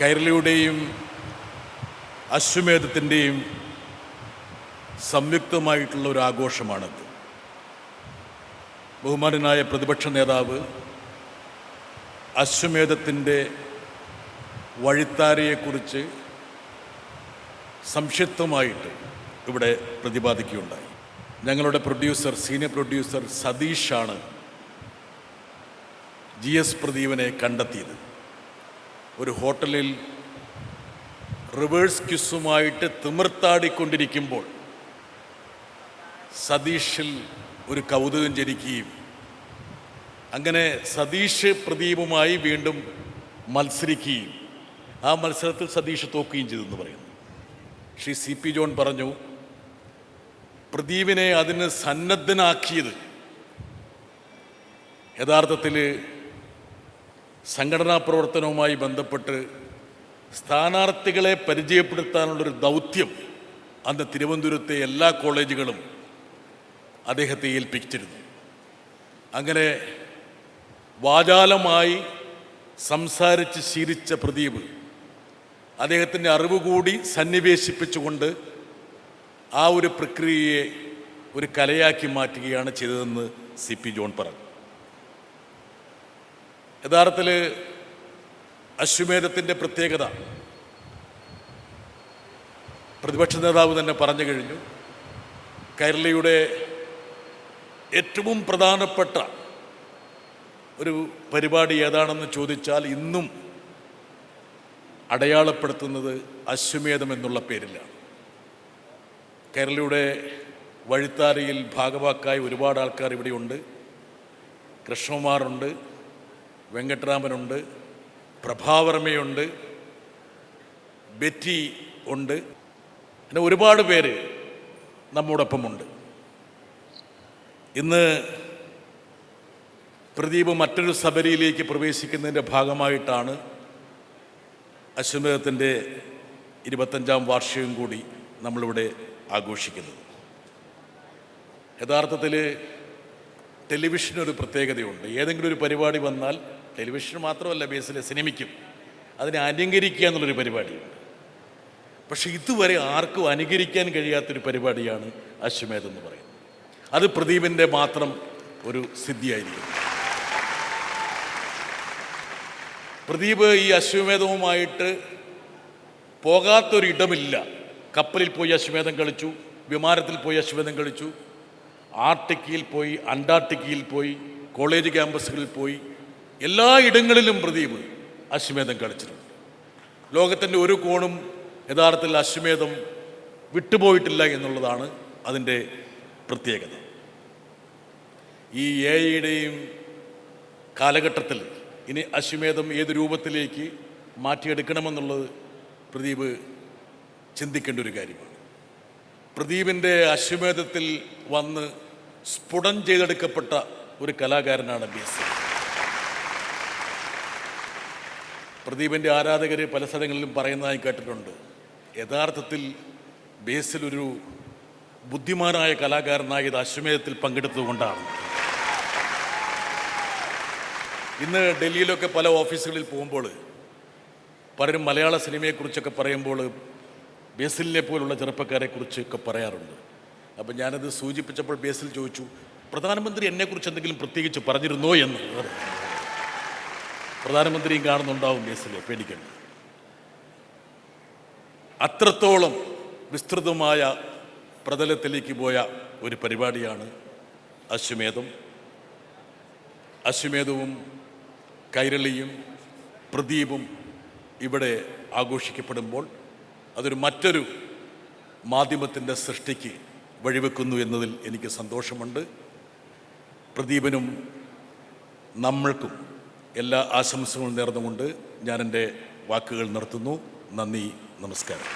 കൈരളിയുടെയും അശ്വമേധത്തിൻ്റെയും സംയുക്തമായിട്ടുള്ള ഒരു ആഘോഷമാണത്. ബഹുമാനനായ പ്രതിപക്ഷ നേതാവ് അശ്വമേധത്തിൻ്റെ വഴിത്താരയെക്കുറിച്ച് സംക്ഷിപ്തമായിട്ട് ഇവിടെ പ്രതിപാദിക്കുകയുണ്ടായി. ഞങ്ങളുടെ സീനിയർ പ്രൊഡ്യൂസർ സതീഷാണ് GS പ്രദീപിനെ കണ്ടെത്തിയത്. ഒരു ഹോട്ടലിൽ റിവേഴ്സ് ക്വിസുമായിട്ട് തിമിർത്താടിക്കൊണ്ടിരിക്കുമ്പോൾ സതീഷിൽ ഒരു കൗതുകം ജനിക്കുകയും അങ്ങനെ സതീഷ് പ്രദീപുമായി വീണ്ടും മത്സരിക്കുകയും ആ മത്സരത്തിൽ സതീഷ് തോക്കുകയും ചെയ്തെന്ന് പറയുന്നു. ശ്രീ CP ജോൺ പറഞ്ഞു, പ്രദീപിനെ അതിന് സന്നദ്ധനാക്കിയത് യഥാർത്ഥത്തിൽ സംഘടനാ പ്രവർത്തനവുമായി ബന്ധപ്പെട്ട് സ്ഥാനാർത്ഥികളെ പരിചയപ്പെടുത്താനുള്ളൊരു ദൗത്യം അന്ന് തിരുവനന്തപുരത്തെ എല്ലാ കോളേജുകളും അദ്ദേഹത്തെ ഏൽപ്പിച്ചിരുന്നു. അങ്ങനെ വാചാലമായി സംസാരിച്ച് ശീലിച്ച പ്രദീപ് അദ്ദേഹത്തിൻ്റെ അറിവ് കൂടി സന്നിവേശിപ്പിച്ചുകൊണ്ട് ആ ഒരു പ്രക്രിയയെ ഒരു കലയാക്കി മാറ്റുകയാണ് ചെയ്തതെന്ന് CP ജോൺ പറഞ്ഞു. യഥാർത്ഥത്തിൽ അശ്വമേധത്തിൻ്റെ പ്രത്യേകത പ്രതിപക്ഷ നേതാവ് തന്നെ പറഞ്ഞു കഴിഞ്ഞു. കൈരളിയുടെ ഏറ്റവും പ്രധാനപ്പെട്ട ഒരു പരിപാടി ഏതാണെന്ന് ചോദിച്ചാൽ ഇന്നും അടയാളപ്പെടുത്തുന്നത് അശ്വമേധം എന്നുള്ള പേരിലാണ്. കൈരളിയുടെ വഴിത്താരയിൽ ഭാഗവാക്കായി ഒരുപാട് ആൾക്കാർ ഇവിടെയുണ്ട്. കൃഷ്ണകുമാറുണ്ട്, വെങ്കട്ടരാമനുണ്ട്, പ്രഭാവർമ്മയുണ്ട്, ബെറ്റി ഉണ്ട്, പിന്നെ ഒരുപാട് പേര് നമ്മോടൊപ്പമുണ്ട്. ഇന്ന് പ്രദീപ് മറ്റൊരു സബരിയിലേക്ക് പ്രവേശിക്കുന്നതിൻ്റെ ഭാഗമായിട്ടാണ് അശ്വമേധത്തിൻ്റെ 25ാം വാർഷികം കൂടി നമ്മളിവിടെ ആഘോഷിക്കുന്നത്. യഥാർത്ഥത്തിൽ ടെലിവിഷനൊരു പ്രത്യേകതയുണ്ട്. ഏതെങ്കിലും ഒരു പരിപാടി വന്നാൽ ടെലിവിഷന് മാത്രമല്ല, ബേസിലെ സിനിമയ്ക്കും അതിനെ അനുകരിക്കുക എന്നുള്ളൊരു പരിപാടിയുണ്ട്. പക്ഷേ ഇതുവരെ ആർക്കും അനുകരിക്കാൻ കഴിയാത്തൊരു പരിപാടിയാണ് അശ്വമേധം എന്ന് പറയുന്നത്. അത് പ്രദീപിൻ്റെ മാത്രം ഒരു സിദ്ധിയായിരിക്കും. പ്രദീപ് ഈ അശ്വമേധവുമായിട്ട് പോകാത്തൊരിടമില്ല. കപ്പലിൽ പോയി അശ്വമേധം കളിച്ചു, വിമാനത്തിൽ പോയി അശ്വമേധം കളിച്ചു, ആർട്ടിക്കയിൽ പോയി, അന്റാർട്ടിക്കയിൽ പോയി, കോളേജ് ക്യാമ്പസുകളിൽ പോയി, എല്ലാ ഇടങ്ങളിലും പ്രദീപ് അശ്വമേധം കളിച്ചിട്ടുണ്ട്. ലോകത്തിൻ്റെ ഒരു കോണും യഥാർത്ഥത്തിൽ അശ്വമേധം വിട്ടുപോയിട്ടില്ല എന്നുള്ളതാണ് അതിൻ്റെ പ്രത്യേകത. ഈ AI-യുടെയും കാലഘട്ടത്തിൽ ഇനി അശ്വമേധം ഏത് രൂപത്തിലേക്ക് മാറ്റിയെടുക്കണമെന്നുള്ളത് പ്രദീപ് ചിന്തിക്കേണ്ട ഒരു കാര്യമാണ്. പ്രദീപിൻ്റെ അശ്വമേധത്തിൽ വന്ന് സ്ഫുടം ചെയ്തെടുക്കപ്പെട്ട ഒരു കലാകാരനാണ് ബേസിൽ. പ്രദീപിൻ്റെ ആരാധകർ പല സ്ഥലങ്ങളിലും പറയുന്നതായി കേട്ടിട്ടുണ്ട്. യഥാർത്ഥത്തിൽ ബേസിൽ ഒരു ബുദ്ധിമാനായ കലാകാരനായത് അശ്വമേധത്തിൽ പങ്കെടുത്തുകൊണ്ടാണ്. ഇന്ന് ഡൽഹിയിലൊക്കെ പല ഓഫീസുകളിൽ പോകുമ്പോൾ പലരും മലയാള സിനിമയെക്കുറിച്ചൊക്കെ പറയുമ്പോൾ ബേസിലിനെ പോലുള്ള ചെറുപ്പക്കാരെക്കുറിച്ചൊക്കെ പറയാറുണ്ട്. അപ്പം ഞാനത് സൂചിപ്പിച്ചപ്പോൾ ബേസിൽ ചോദിച്ചു, പ്രധാനമന്ത്രി എന്നെക്കുറിച്ച് എന്തെങ്കിലും പ്രത്യേകിച്ച് പറഞ്ഞിരുന്നോ എന്ന്. പ്രധാനമന്ത്രിയും കാണുന്നുണ്ടാവും ബേസിലെ, പേടിക്കണ്ട. അത്രത്തോളം വിസ്തൃതമായ പ്രതലത്തിലേക്ക് പോയ ഒരു പരിപാടിയാണ് അശ്വമേധം. അശ്വമേധവും കൈരളിയും പ്രദീപും ഇവിടെ ആഘോഷിക്കപ്പെടുമ്പോൾ അതൊരു മറ്റൊരു മാധ്യമത്തിൻ്റെ സൃഷ്ടിക്ക് വഴിവെക്കുന്നു എന്നതിൽ എനിക്ക് സന്തോഷമുണ്ട്. പ്രദീപനും നമ്മൾക്കും എല്ലാ ആശംസകളും നേർന്നുകൊണ്ട് ഞാൻ എൻ്റെ വാക്കുകൾ നിർത്തുന്നു. നന്ദി, നമസ്കാരം.